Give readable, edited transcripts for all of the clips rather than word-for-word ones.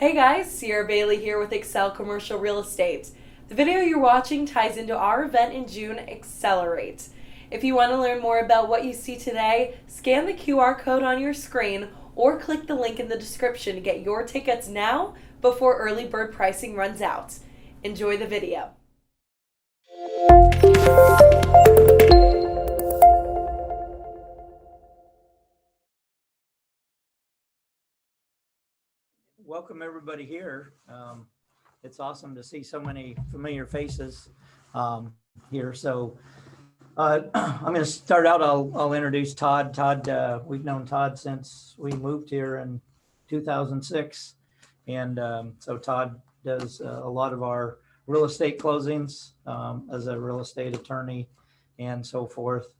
Hey guys, Sierra Bailey here with Accel Commercial Real Estate. The video you're watching ties into our event in June, Accelerate. If you want to learn more about what you see today, scan the QR code on your screen or click the link in the description to get your tickets now before early bird pricing runs out. Enjoy the video. Welcome everybody here. It's awesome to see so many familiar faces here. So I'm going to start out. I'll introduce Todd. Todd, we've known Todd since we moved here in 2006, and so Todd does a lot of our real estate closings as a real estate attorney and so forth.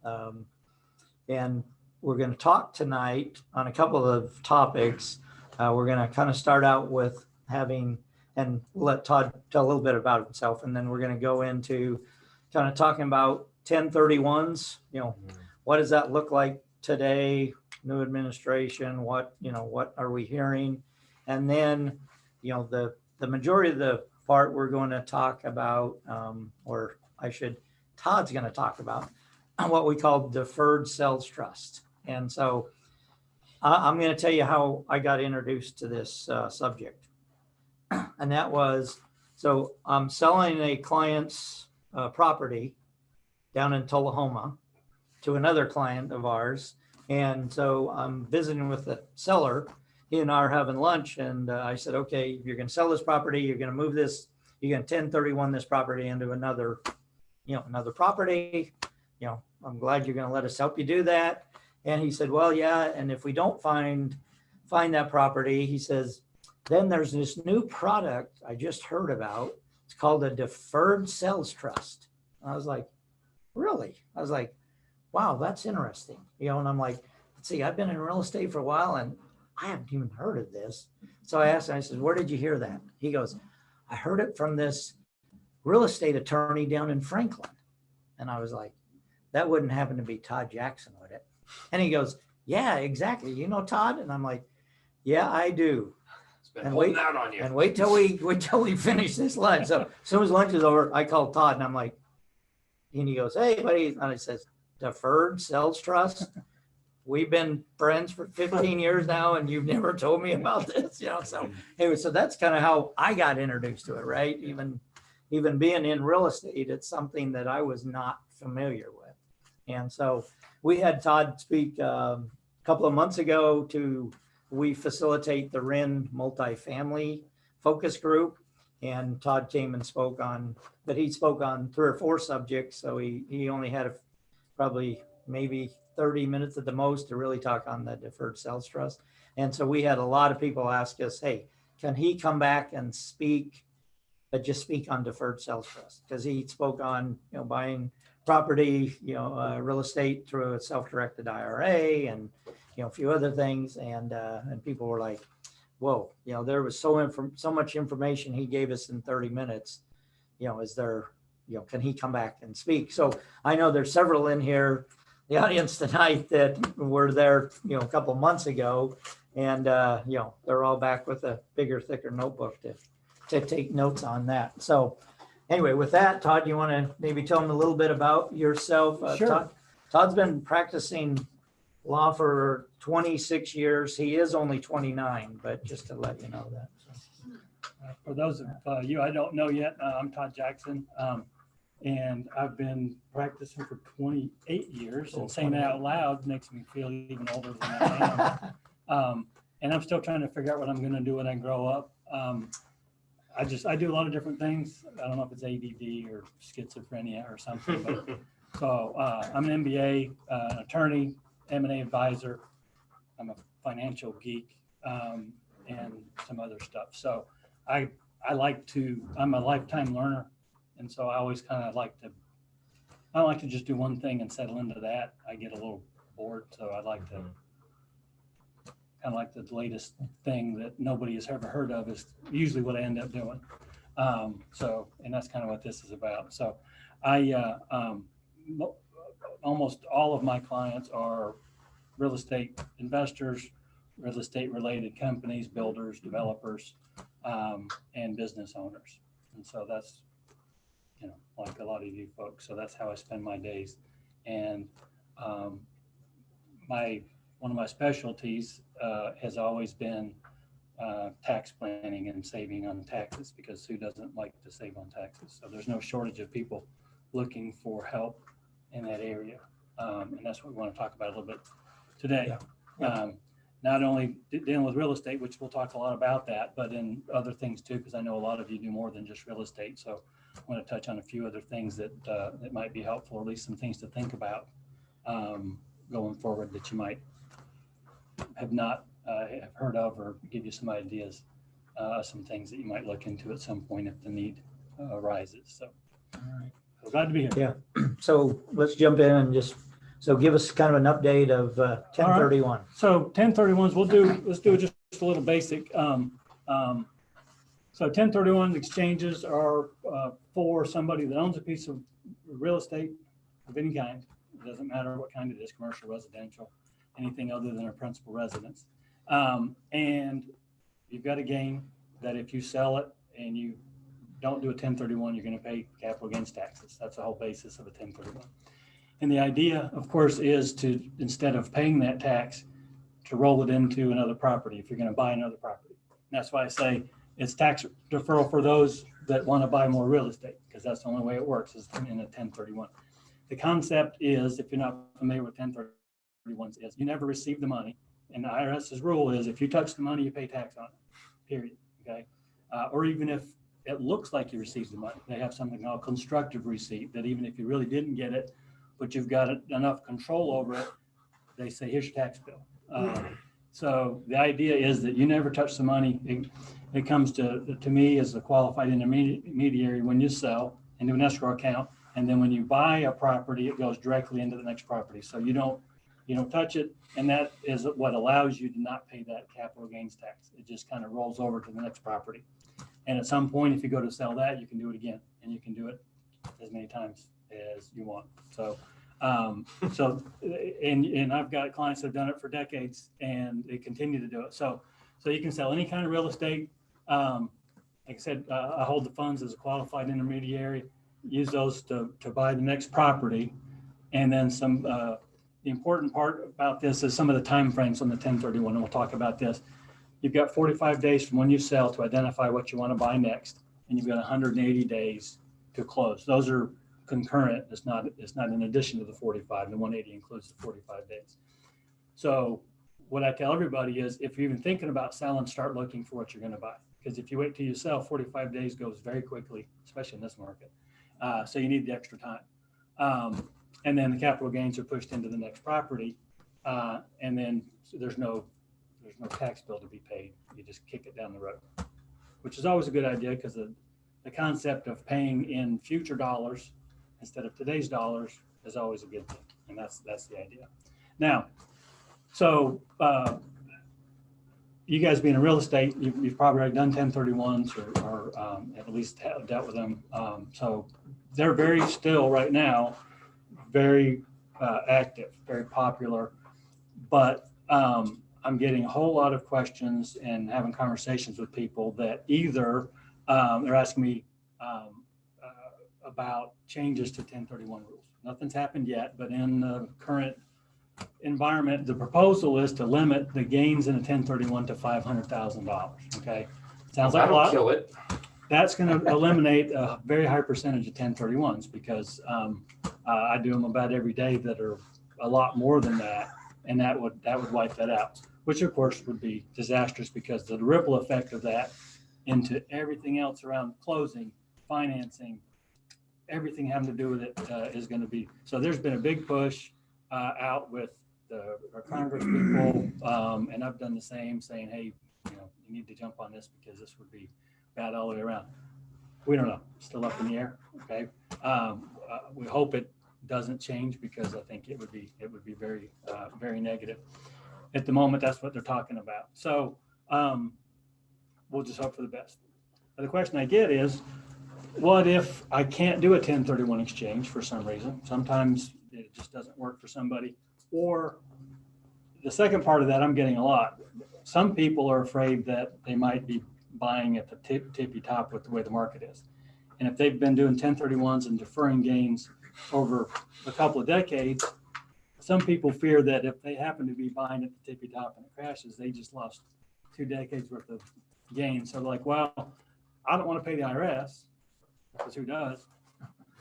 And we're going to talk tonight on a couple of topics. We're going to kind of start out with having, and we'll let Todd tell a little bit about himself, and then we're going to go into kind of talking about 1031s. What does that look like today? New administration, what are we hearing? And then, the majority of the part we're going to talk about, Todd's going to talk about what we call deferred sales trust. And so I'm going to tell you how I got introduced to this subject. And that was, so I'm selling a client's property down in Tullahoma to another client of ours. And so I'm visiting with the seller. He and I are having lunch. And I said, okay, you're going to sell this property. You're going to move this. You're going to 1031 this property into another property. I'm glad you're going to let us help you do that. And he said, well, yeah. And if we don't find that property, he says, then there's this new product I just heard about. It's called a deferred sales trust. And I was like, really? I was like, wow, that's interesting. And I'm like, let's see, I've been in real estate for a while and I haven't even heard of this. So I asked him, I said, where did you hear that? He goes, I heard it from this real estate attorney down in Franklin. And I was like, that wouldn't happen to be Todd Jackson, would it? And he goes, yeah, exactly. You know Todd? And I'm like, yeah, I do. It's been holding out on you. And wait till we finish this lunch. So as soon as lunch is over, I called Todd and I'm like, and he goes, hey, buddy. And he says, deferred sales trust. We've been friends for 15 years now, and you've never told me about this. So anyway, so that's kind of how I got introduced to it, right? Even being in real estate, it's something that I was not familiar with. And so we had Todd speak a couple of months ago we facilitate the REN multifamily focus group. And Todd came and spoke on 3 or 4 subjects. So he only had probably maybe 30 minutes at the most to really talk on the deferred sales trust. And so we had a lot of people ask us, hey, can he come back and speak, but just speak on deferred sales trust? Because he spoke on, buying property, real estate through a self-directed IRA and, a few other things. And people were like, whoa, there was so much information he gave us in 30 minutes. Is there, can he come back and speak? So I know there's several in here, the audience tonight, that were there, a couple of months ago. And, they're all back with a bigger, thicker notebook to take notes on that. So anyway, with that, Todd, you want to maybe tell them a little bit about yourself? Sure. Todd's been practicing law for 26 years. He is only 29, but just to let you know that. For those of you I don't know yet, I'm Todd Jackson, and I've been practicing for 28 years. And saying that out loud makes me feel even older than I am. And I'm still trying to figure out what I'm going to do when I grow up. I do a lot of different things. I don't know if it's ADD or schizophrenia or something. But so I'm an MBA, attorney, M&A advisor. I'm a financial geek, and some other stuff. So I'm a lifetime learner. And so I always kind of I don't like to just do one thing and settle into that. I get a little bored. So I like to kind of like the latest thing that nobody has ever heard of is usually what I end up doing. And that's kind of what this is about. So almost all of my clients are real estate investors, real estate related companies, builders, developers, and business owners. And so that's, like a lot of you folks. So that's how I spend my days. And one of my specialties has always been tax planning and saving on taxes, because who doesn't like to save on taxes? So there's no shortage of people looking for help in that area. And that's what we want to talk about a little bit today. Yeah. Not only dealing with real estate, which we'll talk a lot about that, but in other things too, because I know a lot of you do more than just real estate. So I want to touch on a few other things that might be helpful, or at least some things to think about going forward that you might have not have heard of, or give you some ideas, some things that you might look into at some point if the need arises. So, All right. so glad to be here. Yeah. So let's jump in and so give us kind of an update of 1031. So 1031s, let's do just a little basic. So 1031 exchanges are for somebody that owns a piece of real estate of any kind. It doesn't matter what kind it is, commercial, residential, anything other than a principal residence. And you've got a gain that if you sell it and you don't do a 1031, you're going to pay capital gains taxes. That's the whole basis of a 1031. And the idea, of course, is to, instead of paying that tax, to roll it into another property if you're going to buy another property. And that's why I say it's tax deferral for those that want to buy more real estate, because that's the only way it works is in a 1031. The concept is, if you're not familiar with 1031s, is you never receive the money. And the IRS's rule is if you touch the money, you pay tax on it, period. Okay. Or even if it looks like you received the money, they have something called constructive receipt, that even if you really didn't get it, but you've got enough control over it, they say, here's your tax bill. So the idea is that you never touch the money. It comes to me as a qualified intermediary when you sell into an escrow account. And then when you buy a property, it goes directly into the next property. So you don't touch it. And that is what allows you to not pay that capital gains tax. It just kind of rolls over to the next property. And at some point, if you go to sell that, you can do it again, and you can do it as many times as you want. So, and I've got clients that have done it for decades, and they continue to do it. So you can sell any kind of real estate. Like I said, I hold the funds as a qualified intermediary, use those to buy the next property. And then the important part about this is some of the time frames on the 1031, and we'll talk about this. You've got 45 days from when you sell to identify what you want to buy next, and you've got 180 days to close. Those are concurrent. It's not in addition to the 45. The 180 includes the 45 days. So what I tell everybody is, if you're even thinking about selling, start looking for what you're going to buy. Because if you wait till you sell, 45 days goes very quickly, especially in this market. So you need the extra time. And then the capital gains are pushed into the next property. And then there's no tax bill to be paid. You just kick it down the road, which is always a good idea, because the concept of paying in future dollars instead of today's dollars is always a good thing. And that's the idea. Now, so you guys being in real estate, you've probably already done 1031s or at least have dealt with them. So they're very still right now, very active, very popular, but I'm getting a whole lot of questions and having conversations with people that either they're asking me about changes to 1031 rules. Nothing's happened yet, but in the current environment, the proposal is to limit the gains in a 1031 to $500,000. Okay, sounds like a lot. Kill it. That's going to eliminate a very high percentage of 1031s, because I do them about every day that are a lot more than that, and that would wipe that out, which of course would be disastrous, because the ripple effect of that into everything else around closing, financing, everything having to do with it is going to be. So there's been a big push out with our Congress people, and I've done the same, saying, hey, you need to jump on this, because this would be bad all the way around. We don't know, still up in the air. Okay, we hope it doesn't change, because I think it would be very very negative. At the moment, that's what they're talking about. So we'll just hope for the best. But the question I get is, what if I can't do a 1031 exchange for some reason? Sometimes it just doesn't work for somebody. Or the second part of that, I'm getting a lot. Some people are afraid that they might be buying at the tippy top with the way the market is. And if they've been doing 1031s and deferring gains over a couple of decades, some people fear that if they happen to be buying at the tippy top and it crashes, they just lost 2 decades worth of gains. So they're like, well, I don't want to pay the IRS, because who does?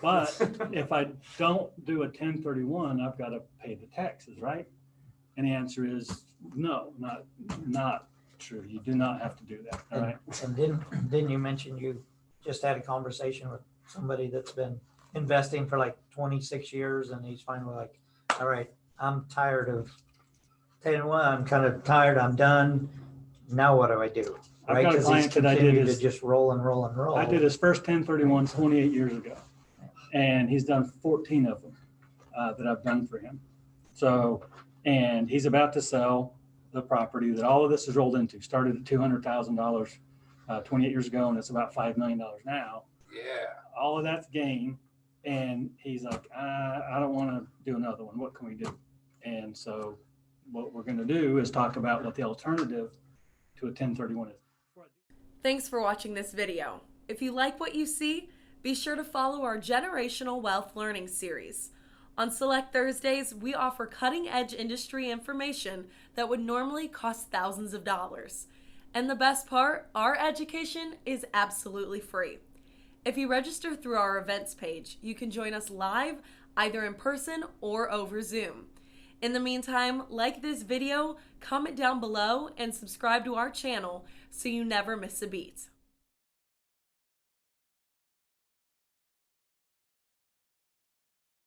But if I don't do a 1031, I've got to pay the taxes, right? And the answer is no, not true. You do not have to do that. All right. And didn't you mention you just had a conversation with somebody that's been investing for like 26 years, and he's finally like, all right, I'm tired of telling what, I'm kind of tired, I'm done. Now what do I do? I've Right? got a Because he's client that I did continued his, to just roll and roll and roll. I did his first 1031 28 years ago, and he's done 14 of them that I've done for him. So, and he's about to sell the property that all of this is rolled into. Started at $200,000 28 years ago, and it's about $5 million now. Yeah. All of that's gain, and he's like, I don't want to do another one. What can we do? And so what we're going to do is talk about what the alternative to a 1031 is. Thanks for watching this video. If you like what you see, be sure to follow our Generational Wealth Learning series. On select Thursdays, we offer cutting-edge industry information that would normally cost thousands of dollars. And the best part, our education is absolutely free. If you register through our events page, you can join us live, either in person or over Zoom. In the meantime, like this video, comment down below, and subscribe to our channel so you never miss a beat.